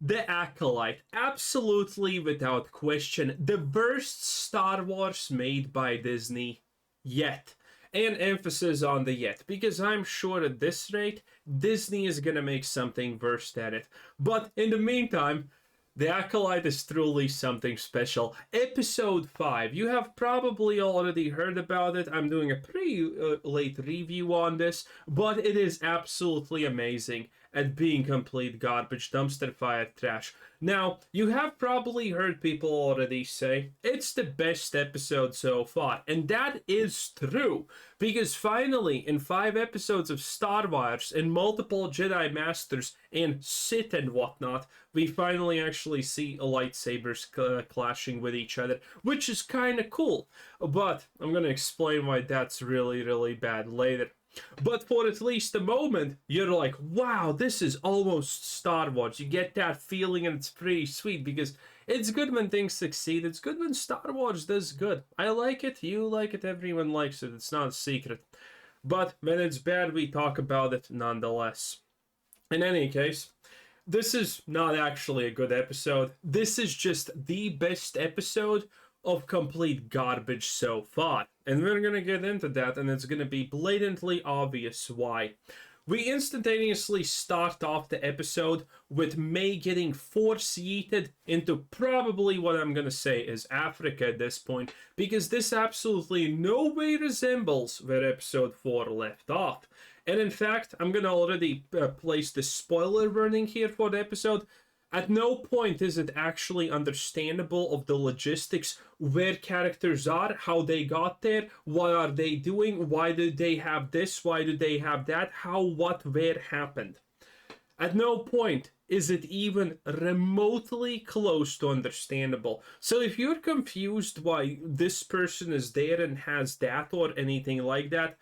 The Acolyte, absolutely without question, the worst Star Wars made by Disney yet. And emphasis on the yet, because I'm sure at this rate, Disney is gonna make something worse at it. But in the meantime, the Acolyte is truly something special. Episode 5. You have probably already heard about it. I'm doing a pretty late review on this, but it is absolutely amazing at being complete garbage, dumpster fire trash. Now, you have probably heard people already say it's the best episode so far, and that is true, because finally, in 5 episodes of Star Wars and multiple Jedi Masters and Sith and whatnot, we finally actually see lightsabers clashing with each other, which is kind of cool. But I'm going to explain why that's really, really bad later. But for at least a moment, you're like, wow, this is almost Star Wars. You get that feeling, and it's pretty sweet, because it's good when things succeed. It's good when Star Wars does good. I like it, you like it, everyone likes it. It's not a secret. But when it's bad, we talk about it nonetheless. In any case, this is not actually a good episode. This is just the best episode of complete garbage so far. And we're gonna get into that, and it's gonna be blatantly obvious why. We instantaneously start off the episode with May getting force yeeted into probably what I'm gonna say is Africa at this point, because this absolutely no way resembles where episode 4 left off. And in fact, I'm gonna already place the spoiler warning here for the episode. At no point is it actually understandable of the logistics, where characters are, how they got there, what are they doing, why do they have this, why do they have that, how, what, where happened. At no point is it even remotely close to understandable. So if you're confused why this person is there and has that or anything like that,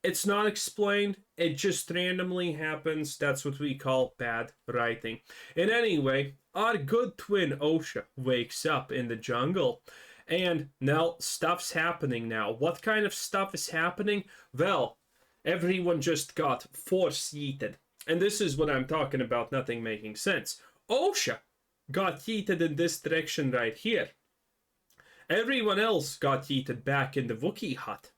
it's not explained, it just randomly happens. That's what we call bad writing. And anyway, our good twin Osha wakes up in the jungle, and now stuff's happening now. What kind of stuff is happening? Well, everyone just got force yeeted. And this is what I'm talking about, nothing making sense. Osha got yeeted in this direction right here. Everyone else got yeeted back in the Wookiee hut.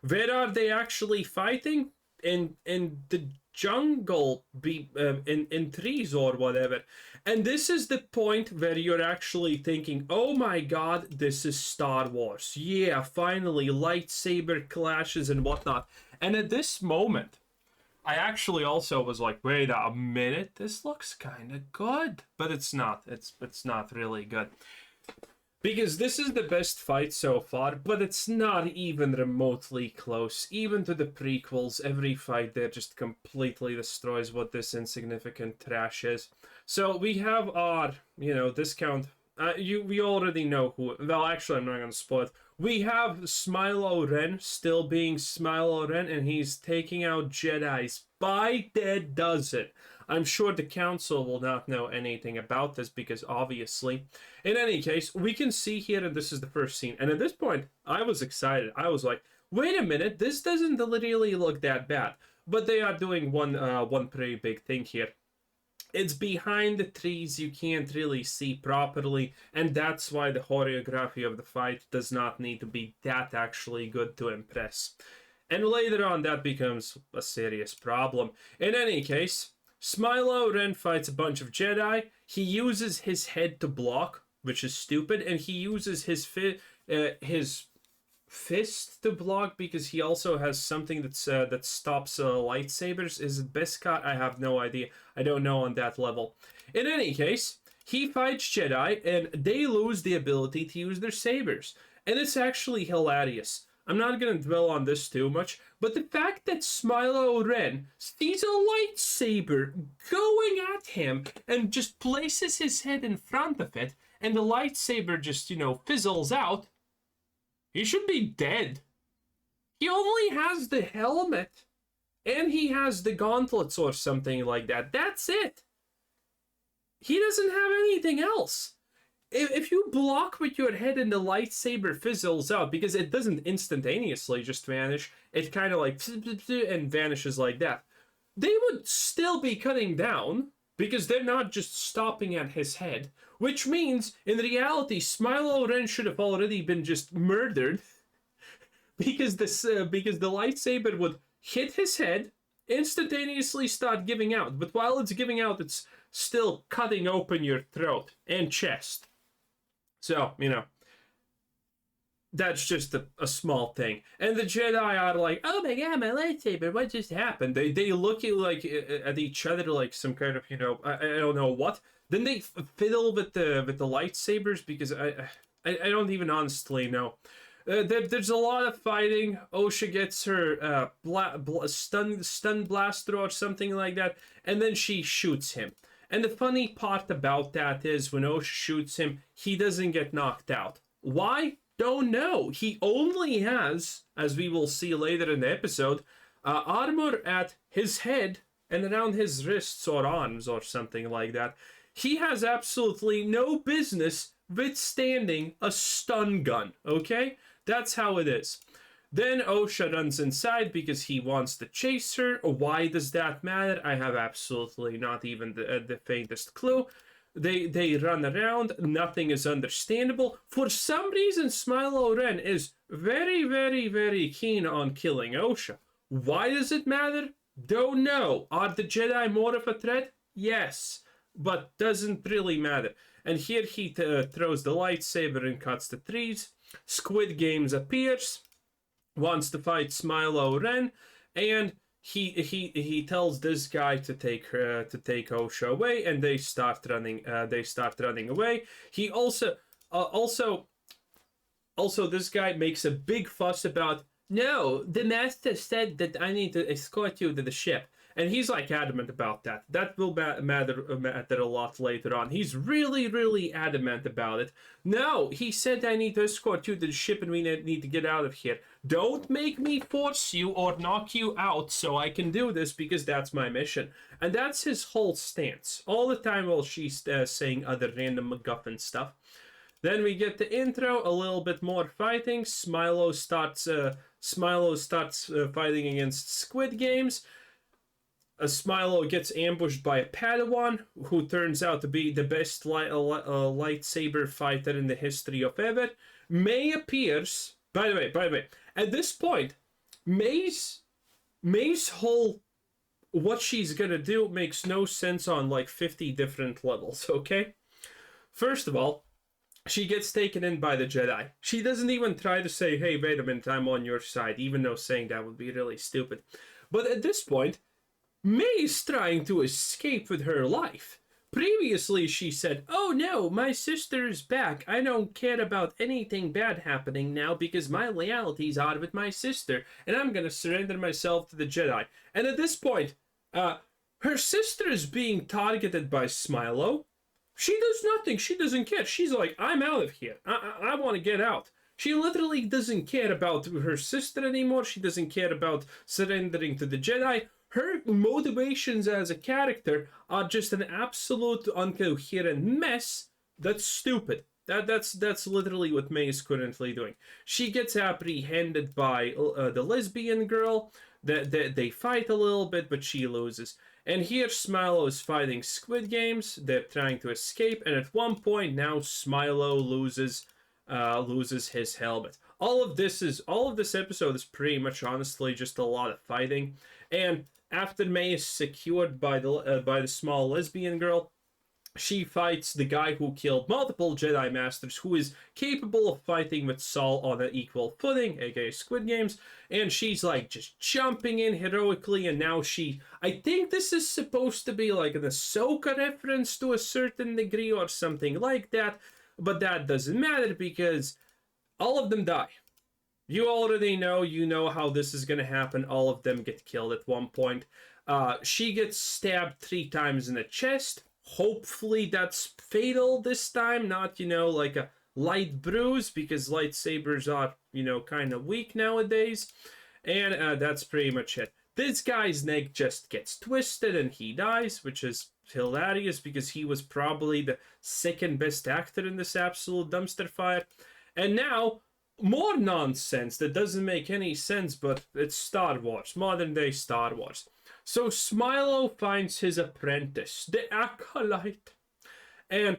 Where are they actually fighting? In the jungle, in trees or whatever. And this is the point where you're actually thinking, oh my god, this is Star Wars. Yeah, finally, lightsaber clashes and whatnot. And at this moment, I actually also was like, wait a minute, this looks kind of good. But it's not. It's not really good. Because this is the best fight so far, but it's not even remotely close. Even to the prequels, every fight there just completely destroys what this insignificant trash is. So we have our, discount. We already know who. Well, actually, I'm not going to spoil it. We have Smilo Ren still being Smilo Ren, and he's taking out Jedis by the dozen. I'm sure the council will not know anything about this because obviously. In any case, we can see here, and this is the first scene. And at this point, I was excited. I was like, wait a minute, this doesn't really look that bad. But they are doing one pretty big thing here. It's behind the trees, you can't really see properly, and that's why the choreography of the fight does not need to be that actually good to impress. And later on, that becomes a serious problem. In any case, Smilo Ren fights a bunch of Jedi. He uses his head to block, which is stupid, and he uses his fist to block because he also has something that stops lightsabers. Is it Beskar? I have no idea. I don't know on that level. In any case, he fights Jedi, and they lose the ability to use their sabers. And it's actually hilarious. I'm not going to dwell on this too much, but the fact that Smilo Ren sees a lightsaber going at him and just places his head in front of it, and the lightsaber just, fizzles out, he should be dead. He only has the helmet, and he has the gauntlets or something like that. That's it. He doesn't have anything else. If you block with your head and the lightsaber fizzles out, because it doesn't instantaneously just vanish, it kind of like and vanishes like that, they would still be cutting down because they're not just stopping at his head, which means in reality Smilo Ren should have already been just murdered because because the lightsaber would hit his head, instantaneously start giving out, but while it's giving out, it's still cutting open your throat and chest. So, that's just a small thing. And the Jedi are like, oh my god, my lightsaber, what just happened? They look at each other like some kind of, I don't know what. Then they fiddle with the lightsabers because I don't even honestly know. There's a lot of fighting. Osha gets her stun blaster or something like that, and then she shoots him. And the funny part about that is when Osha shoots him, he doesn't get knocked out. Why? Don't know. He only has, as we will see later in the episode, armor at his head and around his wrists or arms or something like that. He has absolutely no business withstanding a stun gun, okay? That's how it is. Then Osha runs inside because he wants to chase her. Why does that matter? I have absolutely not even the faintest clue. They run around. Nothing is understandable. For some reason, Smilo Ren is very, very, very keen on killing Osha. Why does it matter? Don't know. Are the Jedi more of a threat? Yes, but doesn't really matter. And here he throws the lightsaber and cuts the trees. Squid Games appears, wants to fight Smilo Ren, and he tells this guy to take Osha away, and they start running away. He also this guy makes a big fuss about, no, the master said that I need to escort you to the ship. And he's like adamant about that. That will matter a lot later on. He's really, really adamant about it. No, he said I need to escort you to the ship and we need to get out of here. Don't make me force you or knock you out so I can do this because that's my mission. And that's his whole stance. All the time while she's saying other random MacGuffin stuff. Then we get the intro, a little bit more fighting. Smilo starts fighting against Squid Games. Smilo gets ambushed by a Padawan, who turns out to be the best lightsaber fighter in the history of ever. May appears. By the way, at this point, May's whole what she's gonna do makes no sense on like 50 different levels. Okay, first of all, she gets taken in by the Jedi. She doesn't even try to say, "Hey, wait a minute, I'm on your side," even though saying that would be really stupid. But at this point, May's trying to escape with her life. Previously, she said, oh no, my sister is back. I don't care about anything bad happening now because my loyalties are with my sister, and I'm gonna surrender myself to the Jedi. And at this point, her sister is being targeted by Smilo. She does nothing. She doesn't care. She's like, I'm out of here. I want to get out. She literally doesn't care about her sister anymore. She doesn't care about surrendering to the Jedi. Her motivations as a character are just an absolute incoherent mess. That's stupid. That's literally what May is currently doing. She gets apprehended by the lesbian girl. They fight a little bit, but she loses. And here Smilo is fighting Squid Games. They're trying to escape, and at one point now Smilo loses his helmet. All of this episode is pretty much honestly just a lot of fighting. And after May is secured by the small lesbian girl, she fights the guy who killed multiple Jedi Masters, who is capable of fighting with Saul on an equal footing, aka Squid Games, and she's like just jumping in heroically, and now I think this is supposed to be like an Ahsoka reference to a certain degree or something like that, but that doesn't matter because all of them die. You already know, how this is gonna happen. All of them get killed at one point. She gets stabbed 3 times in the chest. Hopefully that's fatal this time, not, like a light bruise, because lightsabers are, kind of weak nowadays. And that's pretty much it. This guy's neck just gets twisted and he dies, which is hilarious because he was probably the second best actor in this absolute dumpster fire. And now, more nonsense that doesn't make any sense, but it's Star Wars, modern day Star Wars. So Smilo finds his apprentice, the Acolyte, and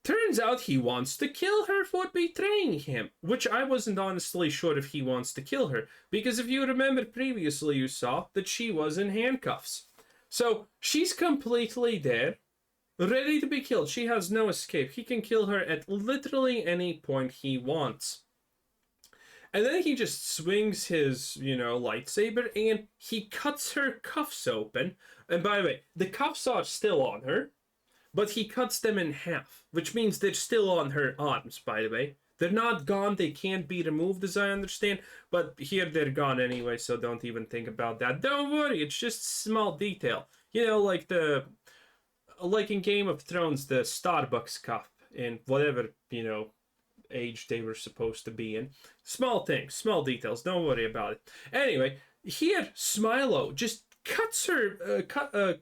turns out he wants to kill her for betraying him, which I wasn't honestly sure if he wants to kill her, because if you remember previously you saw that she was in handcuffs. So she's completely there, ready to be killed. She has no escape. He can kill her at literally any point he wants. And then he just swings his, lightsaber and he cuts her cuffs open. And by the way, the cuffs are still on her, but he cuts them in half, which means they're still on her arms, by the way. They're not gone, they can't be removed as I understand, but here they're gone anyway, so don't even think about that. Don't worry, it's just a small detail. Like in Game of Thrones, the Starbucks cup in whatever, age they were supposed to be in. Small things, small details, don't worry about it. Anyway, here Smilo just cuts the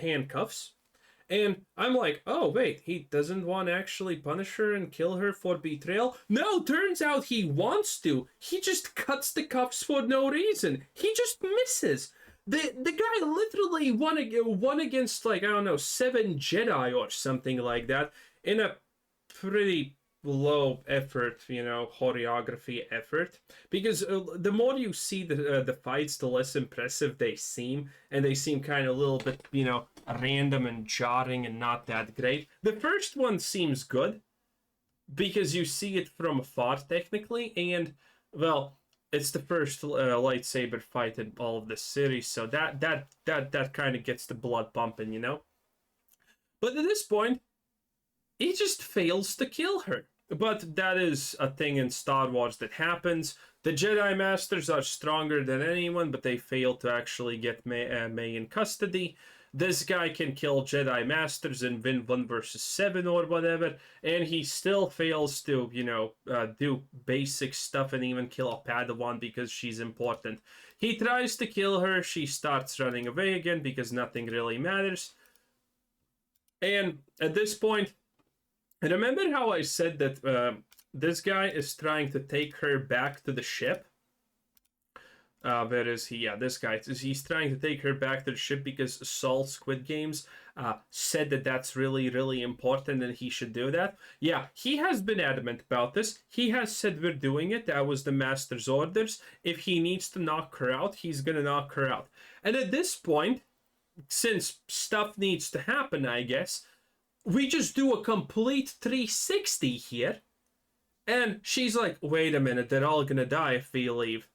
handcuffs, and I'm like, oh wait, he doesn't want to actually punish her and kill her for betrayal? No, turns out he wants to. He just cuts the cuffs for no reason. He just misses. The guy literally won against, like, I don't know, 7 Jedi or something like that in a pretty low effort, choreography effort. Because the more you see the fights, the less impressive they seem, and they seem kind of a little bit, random and jarring and not that great. The first one seems good because you see it from afar technically, and well, it's the first lightsaber fight in all of the series, so that kind of gets the blood pumping, But at this point, he just fails to kill her. But that is a thing in Star Wars that happens. The Jedi Masters are stronger than anyone, but they fail to actually get May in custody. This guy can kill Jedi Masters and win 1 versus 7 or whatever, and he still fails to, do basic stuff and even kill a Padawan because she's important. He tries to kill her, she starts running away again because nothing really matters. And at this point, remember how I said that this guy is trying to take her back to the ship? Where is he? Yeah, this guy. He's trying to take her back to the ship because Saul Squid Games said that that's really, really important and he should do that. Yeah, he has been adamant about this. He has said we're doing it. That was the Master's orders. If he needs to knock her out, he's gonna knock her out. And at this point, since stuff needs to happen, I guess, we just do a complete 360 here. And she's like, wait a minute, they're all gonna die if we leave.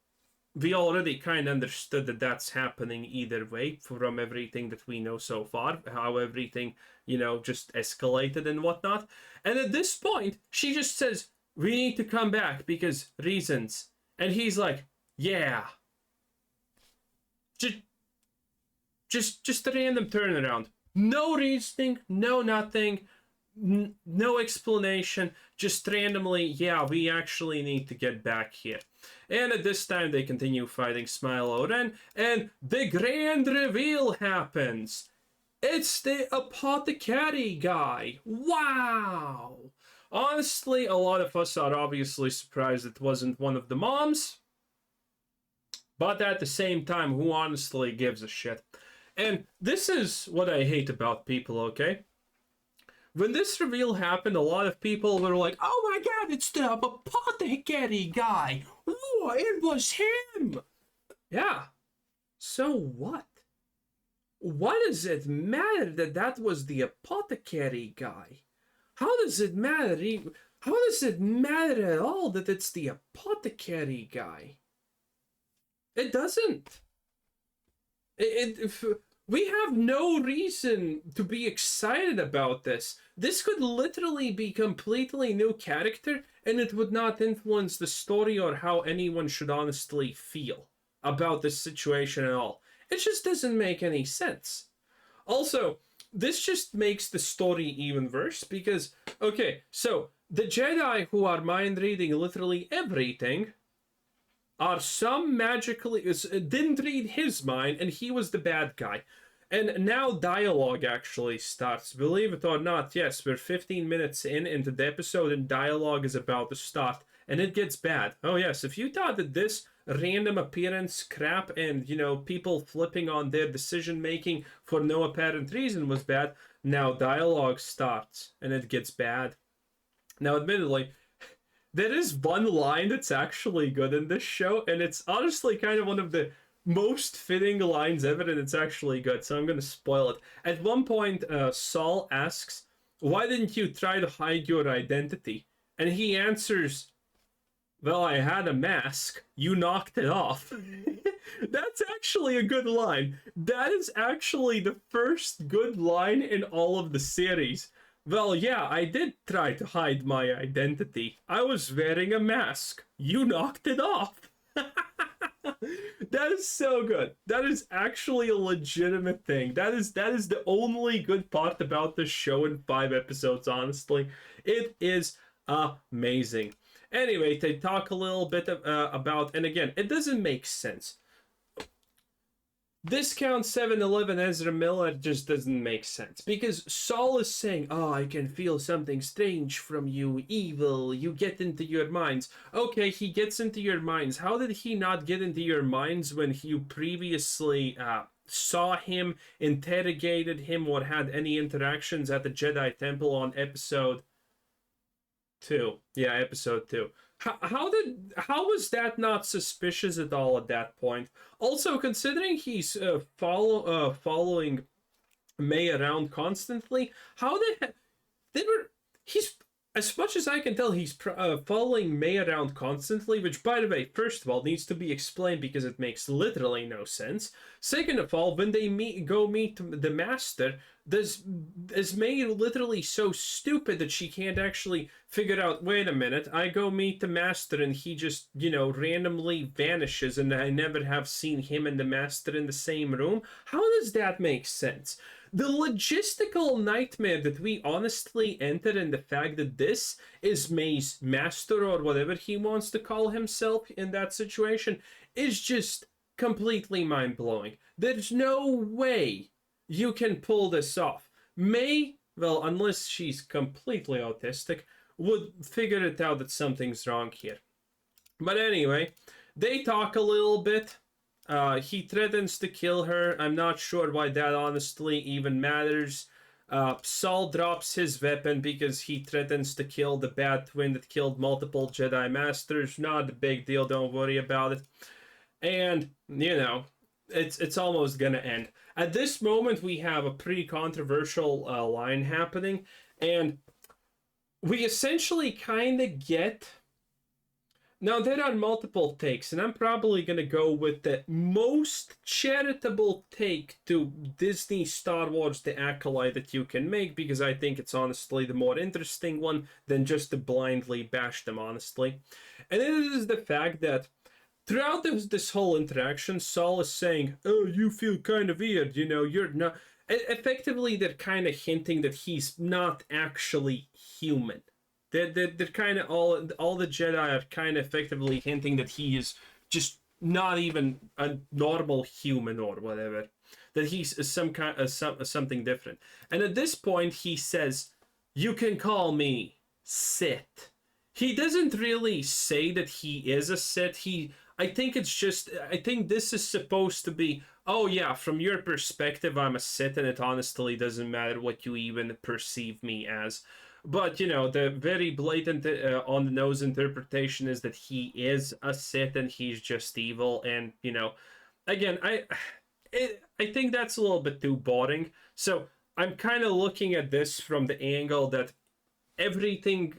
We already kind of understood that that's happening either way from everything that we know so far, how everything, just escalated and whatnot. And at this point, she just says, we need to come back because reasons. And he's like, yeah. Just a random turnaround. No reasoning, no nothing, no explanation, just randomly, yeah, we actually need to get back here. And at this time, they continue fighting Smilo Ren, and the grand reveal happens. It's the apothecary guy. Wow! Honestly, a lot of us are obviously surprised it wasn't one of the moms. But at the same time, who honestly gives a shit? And this is what I hate about people, okay? When this reveal happened, a lot of people were like, oh my god, it's the apothecary guy. Oh, it was him. Yeah. So what? What does it matter that that was the apothecary guy? How does it matter? How does it matter at all that it's the apothecary guy? It doesn't. We have no reason to be excited about this. This could literally be completely new character, and it would not influence the story or how anyone should honestly feel about this situation at all. It just doesn't make any sense. Also, this just makes the story even worse because, okay, so the Jedi who are mind reading literally everything are some magically didn't read his mind, and he was the bad guy. And now dialogue actually starts. Believe it or not, yes, we're 15 minutes into the episode, and dialogue is about to start, and it gets bad. Oh yes, if you thought that this random appearance crap and, people flipping on their decision making for no apparent reason was bad. Now dialogue starts and it gets bad. Now, admittedly, there is one line that's actually good in this show, and it's honestly kind of one of the most fitting lines ever, and it's actually good, so I'm gonna spoil it. At one point, Saul asks, "Why didn't you try to hide your identity?" And he answers, "Well, I had a mask. You knocked it off." That's actually a good line. That is actually the first good line in all of the series. Well, yeah, I did try to hide my identity. I was wearing a mask. You knocked it off. That is so good. That is actually a legitimate thing. That is the only good part about this show in 5 episodes, honestly. It is amazing. Anyway, to talk a little bit about, and again, it doesn't make sense. Discount 7-Eleven Ezra Miller just doesn't make sense. Because Saul is saying, "Oh, I can feel something strange from you, evil, you get into your minds." Okay, he gets into your minds. How did he not get into your minds when you previously saw him, interrogated him, or had any interactions at the Jedi Temple on episode 2? Yeah, episode 2. How was that not suspicious at all at that point? Also, considering he's following May around constantly, how he's, as much as I can tell, he's following May around constantly, which, by the way, first of all, needs to be explained because it makes literally no sense. Second of all, when they go meet the Master, is May literally so stupid that she can't actually figure out, wait a minute, I go meet the Master and he just, randomly vanishes and I never have seen him and the Master in the same room? How does that make sense? The logistical nightmare that we honestly enter in the fact that this is May's master or whatever he wants to call himself in that situation is just completely mind-blowing. There's no way you can pull this off. May, well, unless she's completely autistic, would figure it out that something's wrong here. But anyway, they talk a little bit. He threatens to kill her. I'm not sure why that honestly even matters. Saul drops his weapon because he threatens to kill the bad twin that killed multiple Jedi Masters. Not a big deal, don't worry about it. And, it's almost gonna end. At this moment, we have a pretty controversial line happening, and we essentially kind of get... Now, there are multiple takes, and I'm probably going to go with the most charitable take to Disney Star Wars The Acolyte that you can make, because I think it's honestly the more interesting one than just to blindly bash them, honestly. And it is the fact that throughout this whole interaction, Saul is saying, "Oh, you feel kind of weird, you're not..." Effectively, they're kind of hinting that he's not actually human. They're kind of all the Jedi are kind of effectively hinting that he is just not even a normal human or whatever, that he's some kind of something different. And at this point, he says, "You can call me Sith." He doesn't really say that he is a Sith. I think this is supposed to be, "Oh yeah, from your perspective, I'm a Sith, and it honestly doesn't matter what you even perceive me as." But, the very blatant on-the-nose interpretation is that he is a Sith and he's just evil. And, again, I think that's a little bit too boring. So I'm kind of looking at this from the angle that everything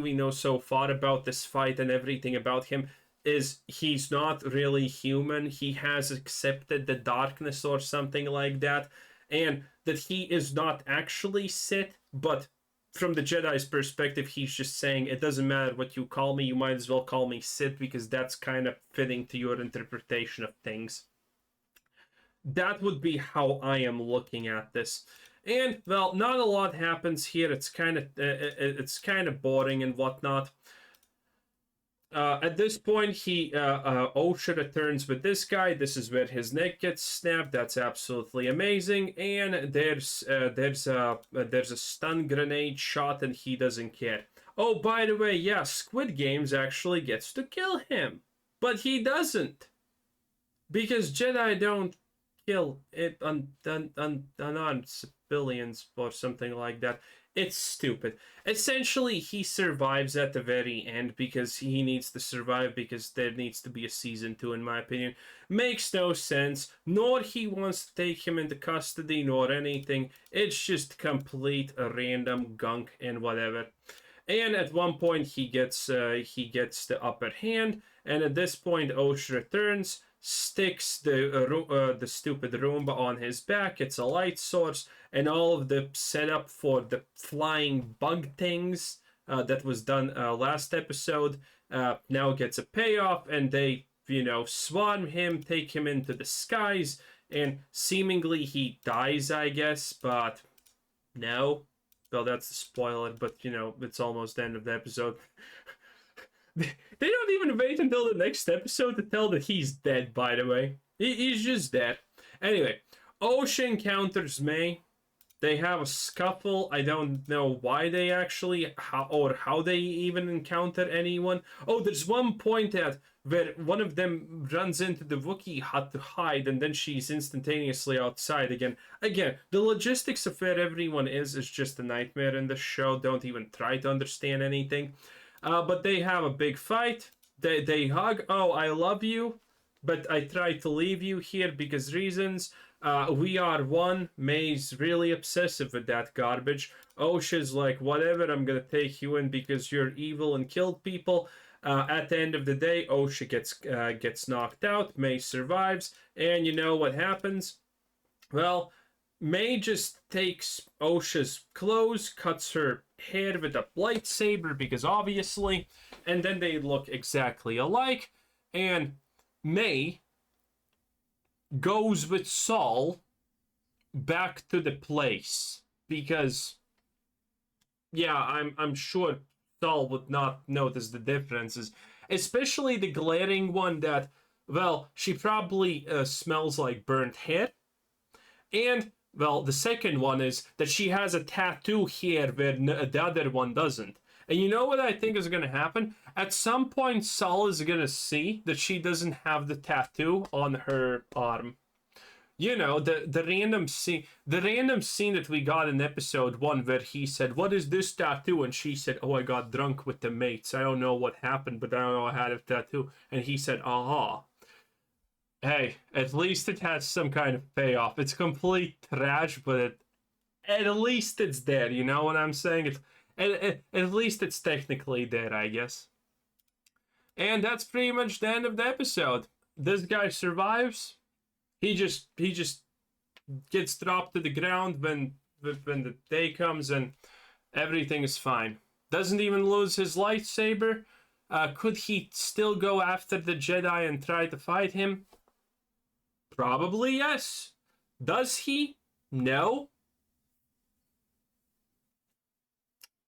we know so far about this fight and everything about him is he's not really human. He has accepted the darkness or something like that. And that he is not actually Sith, but from the Jedi's perspective, he's just saying, it doesn't matter what you call me, you might as well call me Sith, because that's kind of fitting to your interpretation of things. That would be how I am looking at this. And, well, not a lot happens here. It's kind of boring and whatnot. At this point, Osha returns with this guy. This is where his neck gets snapped. That's absolutely amazing. And there's a stun grenade shot, and he doesn't care. Oh, by the way, yeah, Squid Games actually gets to kill him. But he doesn't. Because Jedi don't kill it unarmed civilians or something like that. It's stupid. Essentially, he survives at the very end because he needs to survive because there needs to be a season 2, in my opinion. Makes no sense, nor he wants to take him into custody, nor anything. It's just complete random gunk and whatever. And at one point, he gets the upper hand, and at this point, Osh returns, sticks the stupid Roomba on his back. It's a light source, and all of the setup for the flying bug things that was done last episode now gets a payoff, and they swarm him, take him into the skies, and seemingly he dies, I guess, but no. Well, that's a spoiler, but it's almost the end of the episode. They don't even wait until the next episode to tell that he's dead, by the way. He's just dead. Anyway, Osh encounters May. They have a scuffle. I don't know why they actually, how they even encounter anyone. Oh, there's one point where one of them runs into the Wookiee hut to hide, and then she's instantaneously outside again. Again, the logistics of where everyone is just a nightmare in the show. Don't even try to understand anything. But they have a big fight. They hug. Oh, I love you, but I try to leave you here because reasons. We are one. May's really obsessive with that garbage. Osha's like, whatever, I'm gonna take you in because you're evil and killed people. At the end of the day, Osha gets knocked out. May survives, and you know what happens? Well, May just takes Osha's clothes, cuts her hair with a lightsaber because obviously, and then they look exactly alike. And May goes with Saul back to the place because, yeah, I'm sure Saul would not notice the differences, especially the glaring one that, well, she probably smells like burnt hair, and well, the second one is that she has a tattoo here where the other one doesn't. And you know what I think is going to happen? At some point, Saul is going to see that she doesn't have the tattoo on her arm. You know, the random scene that we got in episode 1 where he said, "What is this tattoo?" And she said, "Oh, I got drunk with the mates. I don't know what happened, but I don't know I had a tattoo." And he said, "Aha." Hey, at least it has some kind of payoff. It's complete trash, but at least it's there. You know what I'm saying? At least it's technically there, I guess. And that's pretty much the end of the episode. This guy survives. He just gets dropped to the ground when the day comes, and everything is fine. Doesn't even lose his lightsaber. Could he still go after the Jedi and try to fight him? Probably yes. Does he? No.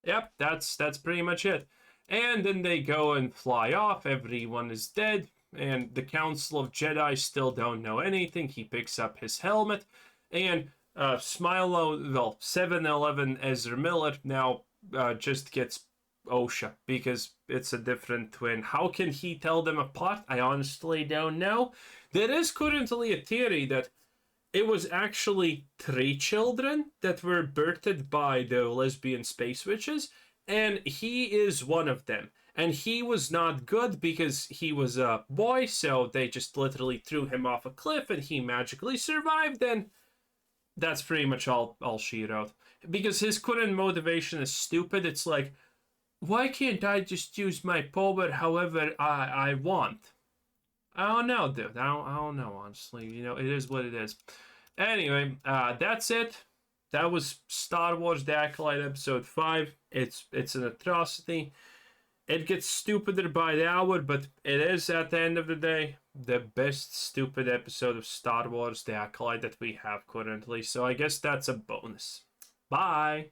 Yep, that's pretty much it. And then they go and fly off. Everyone is dead, and the Council of Jedi still don't know anything. He picks up his helmet, and 7-Eleven Ezra Miller now just gets Osha because it's a different twin. How can he tell them apart? I honestly don't know. There is currently a theory that it was actually 3 children that were birthed by the lesbian space witches, and he is one of them. And he was not good because he was a boy, so they just literally threw him off a cliff and he magically survived, and that's pretty much all she wrote. Because his current motivation is stupid. It's like, why can't I just use my power however I want? I don't know, dude. I don't know, honestly. You know, it is what it is. Anyway, that's it. That was Star Wars The Acolyte Episode 5. It's an atrocity. It gets stupider by the hour, but it is, at the end of the day, the best stupid episode of Star Wars The Acolyte that we have currently. So I guess that's a bonus. Bye!